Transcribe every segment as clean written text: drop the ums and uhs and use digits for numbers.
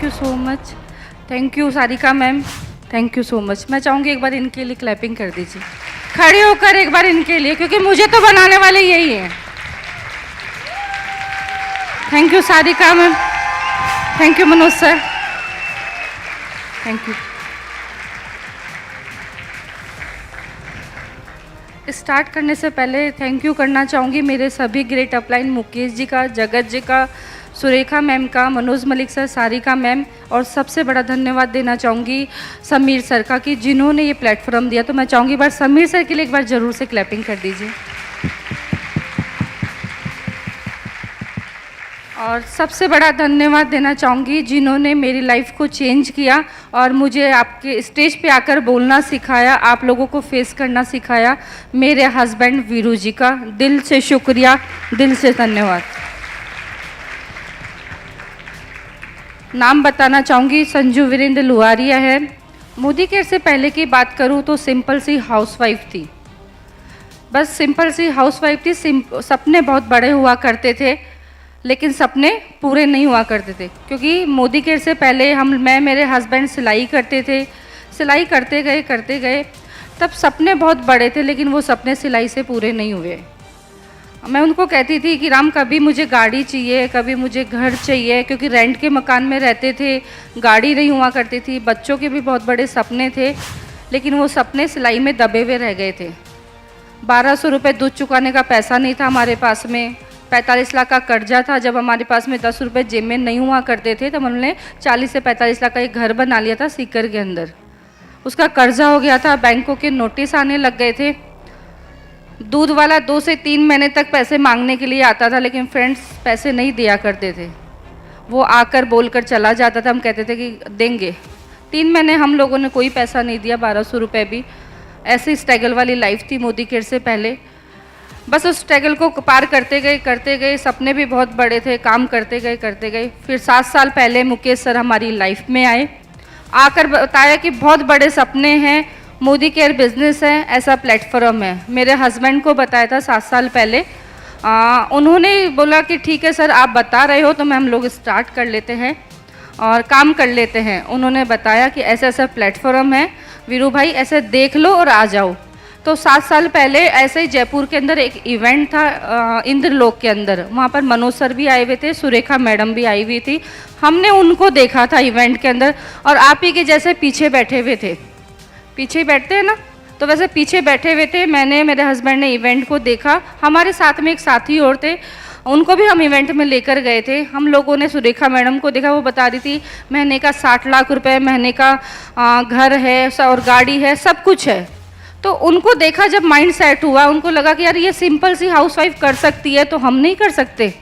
You so much, thank you Sarika ma'am, thank you so much. मैं चाहूँगी एक बार इनके लिए क्लैपिंग कर दीजिए, खड़े होकर एक बार इनके लिए, क्योंकि मुझे तो बनाने वाले यही हैं। Thank you Sarika ma'am, thank you Manoj sir, thank you. Start करने से पहले थैंक यू करना चाहूँगी मेरे सभी ग्रेट अपलाइन, मुकेश जी का, जगत जी का, सुरेखा मैम का, मनोज मलिक सर, सारिका मैम, और सबसे बड़ा धन्यवाद देना चाहूँगी समीर सर का कि जिन्होंने ये प्लेटफॉर्म दिया। तो मैं चाहूँगी एक बार समीर सर के लिए एक बार ज़रूर से क्लैपिंग कर दीजिए। और सबसे बड़ा धन्यवाद देना चाहूँगी जिन्होंने मेरी लाइफ को चेंज किया और मुझे आपके स्टेज पे आकर बोलना सिखाया, आप लोगों को फेस करना सिखाया, मेरे हस्बैंड वीरू जी का दिल से शुक्रिया, दिल से धन्यवाद। नाम बताना चाहूँगी, संजू वीरेंद्र लुहारिया है। मोदी केयर से पहले की बात करूँ तो सिंपल सी हाउसवाइफ थी, बस सिंपल सी हाउसवाइफ थी। सपने बहुत बड़े हुआ करते थे लेकिन सपने पूरे नहीं हुआ करते थे, क्योंकि मोदी केयर से पहले मैं मेरे हस्बैंड सिलाई करते थे। सिलाई करते गए तब सपने बहुत बड़े थे लेकिन वो सपने सिलाई से पूरे नहीं हुए। मैं उनको कहती थी कि राम कभी मुझे गाड़ी चाहिए, कभी मुझे घर चाहिए, क्योंकि रेंट के मकान में रहते थे, गाड़ी नहीं हुआ करती थी। बच्चों के भी बहुत बड़े सपने थे लेकिन वो सपने सिलाई में दबे हुए रह गए थे। 1200 रुपये दूध चुकाने का पैसा नहीं था हमारे पास में, 45 लाख का कर्जा था। जब हमारे पास में 10 रुपये जेब में नहीं हुआ करते थे तब हमने 40 से 45 लाख का एक घर बना लिया था सीकर के अंदर। उसका कर्जा हो गया था, बैंकों के नोटिस आने लग गए थे। दूध वाला 2 से 3 महीने तक पैसे मांगने के लिए आता था लेकिन फ्रेंड्स पैसे नहीं दिया करते थे। वो आकर बोलकर चला जाता था, हम कहते थे कि देंगे। 3 महीने हम लोगों ने कोई पैसा नहीं दिया, 1200 रुपये भी। ऐसी स्ट्रगल वाली लाइफ थी मोदी केयर से पहले। बस उस स्ट्रगल को पार करते गए। सपने भी बहुत बड़े थे, काम करते गए। फिर 7 साल पहले मुकेश सर हमारी लाइफ में आए, आकर बताया कि बहुत बड़े सपने हैं, मोदी केयर बिजनेस है, ऐसा प्लेटफॉर्म है। मेरे हस्बैंड को बताया था 7 साल पहले। उन्होंने बोला कि ठीक है सर, आप बता रहे हो तो हम लोग स्टार्ट कर लेते हैं और काम कर लेते हैं। उन्होंने बताया कि ऐसा ऐसा प्लेटफॉर्म है वीरू भाई, ऐसे देख लो और आ जाओ। तो 7 साल पहले ऐसे ही जयपुर के अंदर एक इवेंट था इंद्रलोक के अंदर, वहाँ पर मनोज सर भी आए हुए थे, सुरेखा मैडम भी आई हुई थी। हमने उनको देखा था इवेंट के अंदर और आप ही के जैसे पीछे बैठे हुए थे, पीछे बैठते हैं ना, तो वैसे पीछे बैठे हुए थे। मैंने, मेरे हस्बैंड ने इवेंट को देखा। हमारे साथ में एक साथी और थे, उनको भी हम इवेंट में लेकर गए थे। हम लोगों ने सुरेखा मैडम को देखा, वो बता रही थी महीने का 60 लाख रुपए महीने का घर है और गाड़ी है, सब कुछ है। तो उनको देखा, जब माइंड सेट हुआ, उनको लगा कि यार ये सिंपल सी हाउसवाइफ कर सकती है तो हम नहीं कर सकते।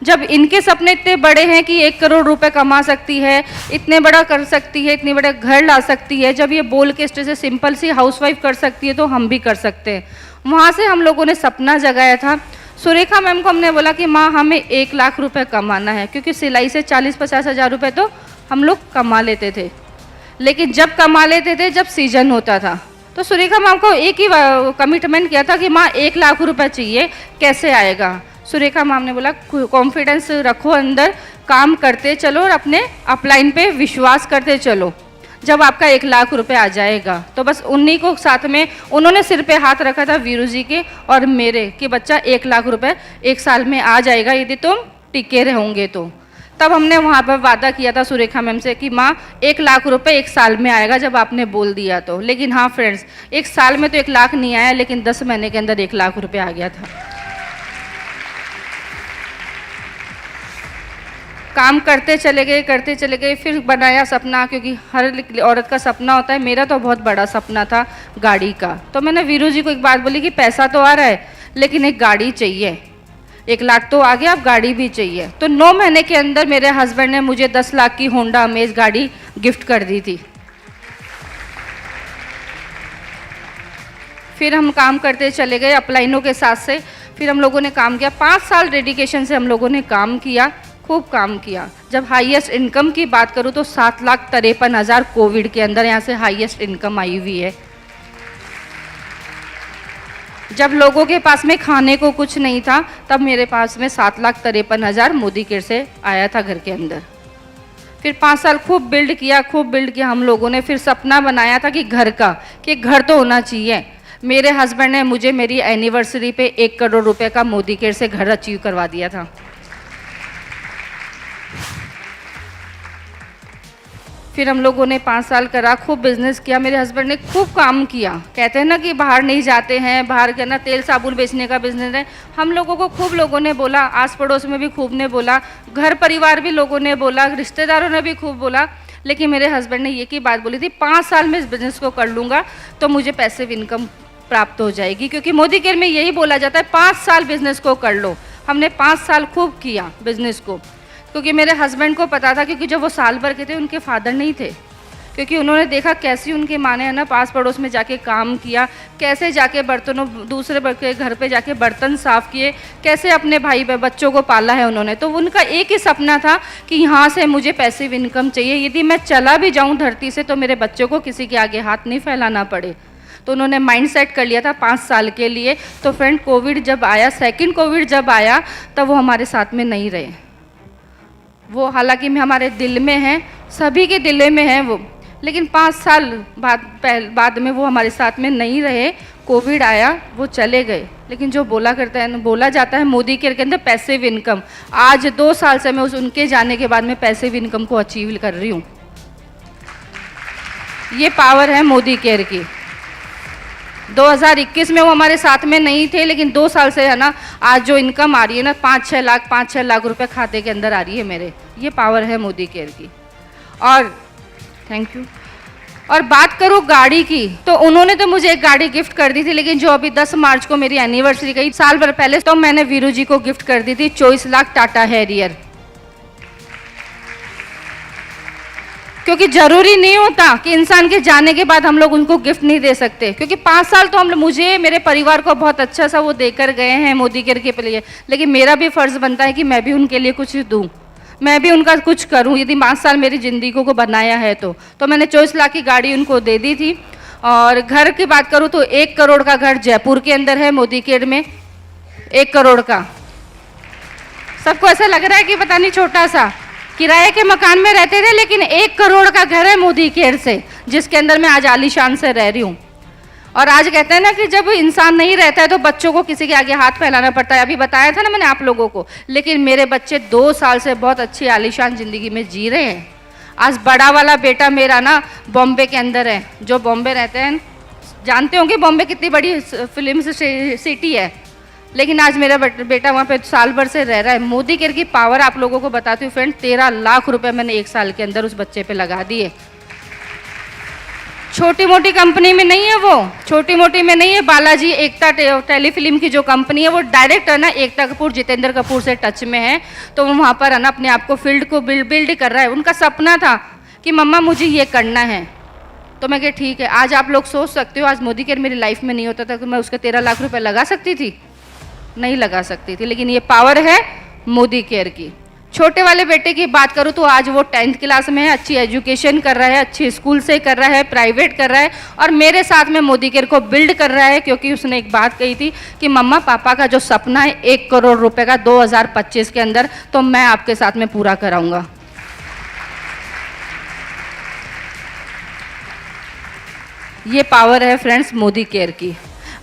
जब इनके सपने इतने बड़े हैं कि 1 करोड़ रुपए कमा सकती है, इतने बड़ा कर सकती है, इतने बड़ा घर ला सकती है, जब ये बोल के स्टेज से सिंपल सी हाउसवाइफ कर सकती है तो हम भी कर सकते हैं। वहाँ से हम लोगों ने सपना जगाया था। सुरेखा मैम को हमने बोला कि माँ हमें 1 लाख रुपए कमाना है, क्योंकि सिलाई से 40-50 हज़ार रुपये तो हम लोग कमा लेते थे, लेकिन जब कमा लेते थे जब सीजन होता था। तो सुरेखा मैम को एक ही कमिटमेंट किया था कि माँ 1 लाख रुपए चाहिए, कैसे आएगा। सुरेखा मैम ने बोला कॉन्फिडेंस रखो अंदर, काम करते चलो और अपने अपलाइन पे विश्वास करते चलो, जब आपका 1 लाख रुपए आ जाएगा। तो बस उन्हीं को साथ में उन्होंने सिर पे हाथ रखा था वीरू जी के और मेरे, कि बच्चा 1 लाख रुपए 1 साल में आ जाएगा यदि तुम टिके रहोगे तो। तब हमने वहाँ पर वादा किया था सुरेखा मैम से कि माँ 1 लाख रुपए 1 साल में आएगा जब आपने बोल दिया तो। लेकिन हाँ फ्रेंड्स, 1 साल में तो 1 लाख नहीं आया, लेकिन 10 महीने के अंदर 1 लाख रुपए आ गया था। काम करते चले गए। फिर बनाया सपना, क्योंकि हर औरत का सपना होता है। मेरा तो बहुत बड़ा सपना था गाड़ी का। तो मैंने वीरू जी को एक बात बोली कि पैसा तो आ रहा है लेकिन एक गाड़ी चाहिए, 1 लाख तो आ गया, अब गाड़ी भी चाहिए। तो 9 महीने के अंदर मेरे हस्बैंड ने मुझे 10 लाख की होंडा अमेज गाड़ी गिफ्ट कर दी थी। फिर हम काम करते चले गए अपलाइनों के साथ से। फिर हम लोगों ने काम किया, 5 साल डेडिकेशन से हम लोगों ने काम किया, खूब काम किया। जब हाईएस्ट इनकम की बात करूँ तो 7,53,000 कोविड के अंदर यहाँ से हाईएस्ट इनकम आई हुई है। जब लोगों के पास में खाने को कुछ नहीं था तब मेरे पास में 7,53,000 मोदी केयर से आया था घर के अंदर। फिर 5 साल खूब बिल्ड किया हम लोगों ने। फिर सपना बनाया था कि घर का, कि घर तो होना चाहिए। मेरे हस्बैंड ने मुझे मेरी एनिवर्सरी पे 1 करोड़ रुपए का मोदी केयर से घर अचीव करवा दिया था। फिर हम लोगों ने 5 साल करा, खूब बिजनेस किया। मेरे हस्बैंड ने खूब काम किया। कहते हैं ना कि बाहर नहीं जाते हैं, बाहर के ना तेल साबुन बेचने का बिजनेस है। हम लोगों को खूब लोगों ने बोला, आस पड़ोस में भी खूब ने बोला, घर परिवार भी लोगों ने बोला, रिश्तेदारों ने भी खूब बोला। लेकिन मेरे हस्बैंड ने एक ही बात बोली थी, 5 साल में इस बिज़नेस को कर लूँगा तो मुझे पैसिव इनकम प्राप्त हो जाएगी। क्योंकि मोदी केयर में यही बोला जाता है, 5 साल बिजनेस को कर लो। हमने 5 साल खूब किया बिजनेस को, क्योंकि मेरे हस्बैंड को पता था, क्योंकि जब वो साल भर के थे उनके फादर नहीं थे। क्योंकि उन्होंने देखा कैसी उनके माँ ने है ना पास पड़ोस में जाके काम किया, कैसे जाके बर्तनों दूसरे के घर पे जाके बर्तन साफ़ किए, कैसे अपने भाई बच्चों को पाला है उन्होंने। तो उनका एक ही सपना था कि यहाँ से मुझे पैसिव इनकम चाहिए, यदि मैं चला भी जाऊँ धरती से तो मेरे बच्चों को किसी के आगे हाथ नहीं फैलाना पड़े। तो उन्होंने माइंड सेट कर लिया था 5 साल के लिए। तो फ्रेंड, कोविड जब आया, सेकेंड कोविड जब आया, तब वो हमारे साथ में नहीं रहे। वो हालांकि हमारे दिल में हैं, सभी के दिल में हैं वो, लेकिन 5 साल बाद में वो हमारे साथ में नहीं रहे। कोविड आया, वो चले गए। लेकिन जो बोला जाता है मोदी केयर के अंदर पैसिव इनकम, आज 2 साल से मैं उनके जाने के बाद में पैसिव इनकम को अचीव कर रही हूँ। ये पावर है मोदी केयर की। 2021 में वो हमारे साथ में नहीं थे, लेकिन 2 साल से है ना आज जो इनकम आ रही है ना 5-6 लाख रुपए खाते के अंदर आ रही है मेरे। ये पावर है मोदी केयर की। और थैंक यू। और बात करूँ गाड़ी की, तो उन्होंने तो मुझे एक गाड़ी गिफ्ट कर दी थी, लेकिन जो अभी 10 मार्च को मेरी एनिवर्सरी गई, साल भर पहले, तो मैंने वीरू जी को गिफ्ट कर दी थी 24 लाख टाटा हैरियर। क्योंकि जरूरी नहीं होता कि इंसान के जाने के बाद हम लोग उनको गिफ्ट नहीं दे सकते। क्योंकि 5 साल तो मुझे मेरे परिवार को बहुत अच्छा सा वो देकर गए हैं मोदी केयर के लिए, लेकिन मेरा भी फर्ज बनता है कि मैं भी उनके लिए कुछ दूं, मैं भी उनका कुछ करूं। यदि 5 साल मेरी ज़िंदगी को बनाया है तो मैंने 24 लाख की गाड़ी उनको दे दी थी। और घर की बात करूं तो 1 करोड़ का घर जयपुर के अंदर है मोदी केयर में, 1 करोड़ का। सबको ऐसा लग रहा है कि पता नहीं छोटा सा, किराए के मकान में रहते थे, लेकिन 1 करोड़ का घर है मोदी केयर से, जिसके अंदर मैं आज आलीशान से रह रही हूँ। और आज कहते हैं ना कि जब इंसान नहीं रहता है तो बच्चों को किसी के आगे हाथ फैलाना पड़ता है। अभी बताया था ना मैंने आप लोगों को, लेकिन मेरे बच्चे 2 साल से बहुत अच्छी आलीशान ज़िंदगी में जी रहे हैं। आज बड़ा वाला बेटा मेरा ना बॉम्बे के अंदर है। जो बॉम्बे रहते हैं जानते होंगे बॉम्बे कितनी बड़ी फिल्म सिटी है, लेकिन आज मेरा बेटा वहाँ पे साल भर से रह रहा है। मोदी केयर की पावर आप लोगों को बताती हूँ फ्रेंड, 13 लाख रुपए मैंने 1 साल के अंदर उस बच्चे पे लगा दिए। छोटी मोटी कंपनी में नहीं है वो, छोटी मोटी में नहीं है। बालाजी एकता टेलीफिल्म की जो कंपनी है वो डायरेक्ट है ना एकता कपूर, जितेंद्र कपूर से टच में है। तो वो वहाँ पर है ना अपने आप को फील्ड को बिल्ड कर रहा है। उनका सपना था कि मम्मा मुझे ये करना है, तो मैं कहा ठीक है। आज आप लोग सोच सकते हो, आज मोदी केयर मेरी लाइफ में नहीं होता था तो मैं उसके 13 लाख रुपए लगा सकती थी? नहीं लगा सकती थी। लेकिन ये पावर है मोदी केयर की। छोटे वाले बेटे की बात करूँ तो आज वो 10th क्लास में है, अच्छी एजुकेशन कर रहा है, अच्छी स्कूल से कर रहा है, प्राइवेट कर रहा है, और मेरे साथ में मोदी केयर को बिल्ड कर रहा है। क्योंकि उसने एक बात कही थी कि मम्मा पापा का जो सपना है 1 करोड़ रुपए का 2025 के अंदर, तो मैं आपके साथ में पूरा कराऊंगा। ये पावर है फ्रेंड्स मोदी केयर की।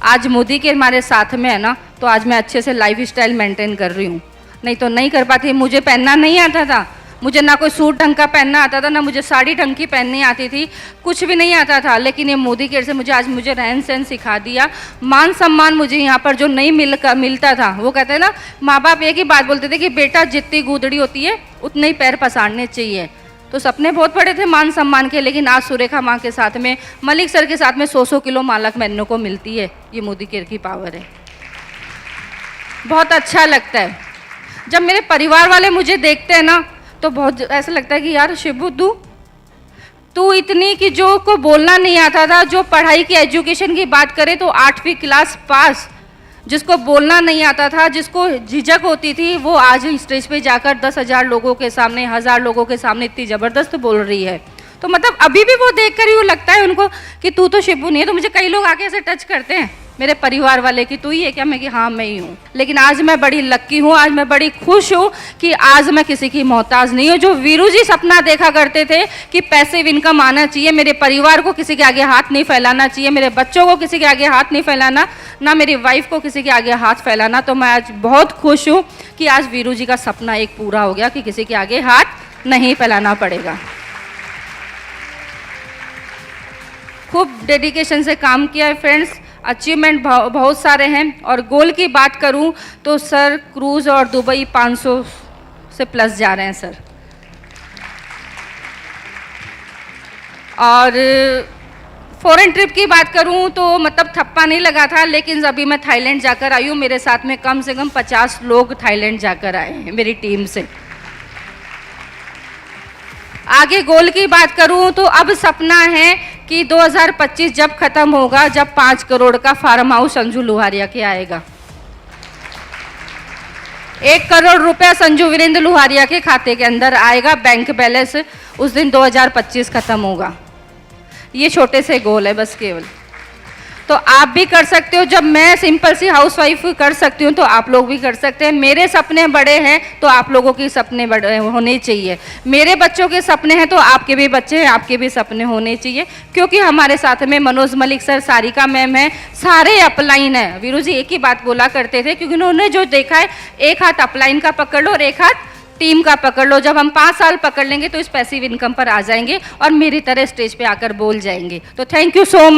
आज मोदी केयर हमारे साथ में है ना, तो आज मैं अच्छे से लाइफ स्टाइल मेंटेन कर रही हूँ, नहीं तो नहीं कर पाती। मुझे पहनना नहीं आता था, मुझे ना कोई सूट ढंग का पहनना आता था, ना मुझे साड़ी ढंग की पहननी आती थी, कुछ भी नहीं आता था। लेकिन ये मोदी केयर से मुझे रहन सहन सिखा दिया। मान सम्मान मुझे यहाँ पर जो नहीं मिलता था, वो कहते हैं ना माँ बाप एक ही बात बोलते थे कि बेटा जितनी गूदड़ी होती है उतने ही पैर पसारने चाहिए। तो सपने बहुत बड़े थे मान सम्मान के, लेकिन आज सुरेखा माँ के साथ में, मलिक सर के साथ में 100 किलो मालक मैनों को मिलती है। ये मोदी केयर की पावर है। बहुत अच्छा लगता है जब मेरे परिवार वाले मुझे देखते हैं ना, तो बहुत ऐसा लगता है कि यार शिबू तू इतनी कि जो को बोलना नहीं आता था, जो पढ़ाई की एजुकेशन की बात करें तो 8वीं क्लास पास, जिसको बोलना नहीं आता था, जिसको झिझक होती थी, वो आज स्टेज पे जाकर 10,000 लोगों के सामने, 1000 लोगों के सामने इतनी ज़बरदस्त बोल रही है। तो मतलब अभी भी वो देख कर ही वो लगता है उनको कि तू तो शिबू नहीं है। तो मुझे कई लोग आके ऐसे टच करते हैं मेरे परिवार वाले कि तू ही है क्या, मैं कि हाँ मैं ही हूँ। लेकिन आज मैं बड़ी लक्की हूँ, आज मैं बड़ी खुश हूँ कि आज मैं किसी की मोहताज नहीं हूँ। जो वीरू जी सपना देखा करते थे कि पैसिव इनकम आना चाहिए, मेरे परिवार को किसी के आगे हाथ नहीं फैलाना चाहिए, मेरे बच्चों को किसी के आगे हाथ नहीं फैलाना, ना मेरी वाइफ को किसी के आगे हाथ फैलाना, तो मैं आज बहुत खुश हूँ कि आज वीरू जी का सपना एक पूरा हो गया कि किसी के आगे हाथ नहीं फैलाना पड़ेगा। खूब डेडिकेशन से काम किया है फ्रेंड्स, अचीवमेंट बहुत सारे हैं। और गोल की बात करूं तो सर क्रूज़ और दुबई 500 से प्लस जा रहे हैं सर। और फॉरेन ट्रिप की बात करूं तो मतलब थप्पा नहीं लगा था, लेकिन अभी मैं थाईलैंड जाकर आई हूँ, मेरे साथ में कम से कम 50 लोग थाईलैंड जाकर आए हैं मेरी टीम से। आगे गोल की बात करूं तो अब सपना है कि 2025 जब खत्म होगा, जब 5 करोड़ का फार्म हाउस संजू लुहारिया के आएगा, 1 करोड़ रुपया संजू वीरेंद्र लुहारिया के खाते के अंदर आएगा, बैंक बैलेंस उस दिन 2025 खत्म होगा। ये छोटे से गोल है बस केवल। तो आप भी कर सकते हो, जब मैं सिंपल सी हाउसवाइफ कर सकती हूँ तो आप लोग भी कर सकते हैं। मेरे सपने बड़े हैं तो आप लोगों के सपने बड़े होने चाहिए, मेरे बच्चों के सपने हैं तो आपके भी बच्चे हैं, आपके भी सपने होने चाहिए। क्योंकि हमारे साथ में मनोज मलिक सर, सारिका मैम है, सारे अपलाइन है। वीरू जी एक ही बात बोला करते थे, क्योंकि उन्होंने जो देखा है, एक हाथ अपलाइन का पकड़ लो और एक हाथ टीम का पकड़ लो। जब हम 5 साल पकड़ लेंगे तो इस पैसिव इनकम पर आ जाएंगे और मेरी तरह स्टेज पे आकर बोल जाएंगे। तो थैंक यू सो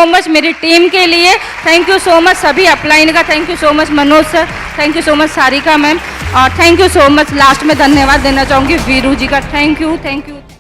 मच मेरी टीम के लिए, थैंक यू सो मच सभी अपलाइन का, thank you so much Manoj sir, thank you so much Sarika ma'am, और thank you so much last में धन्यवाद देना चाहूँगी वीरू जी का। Thank you.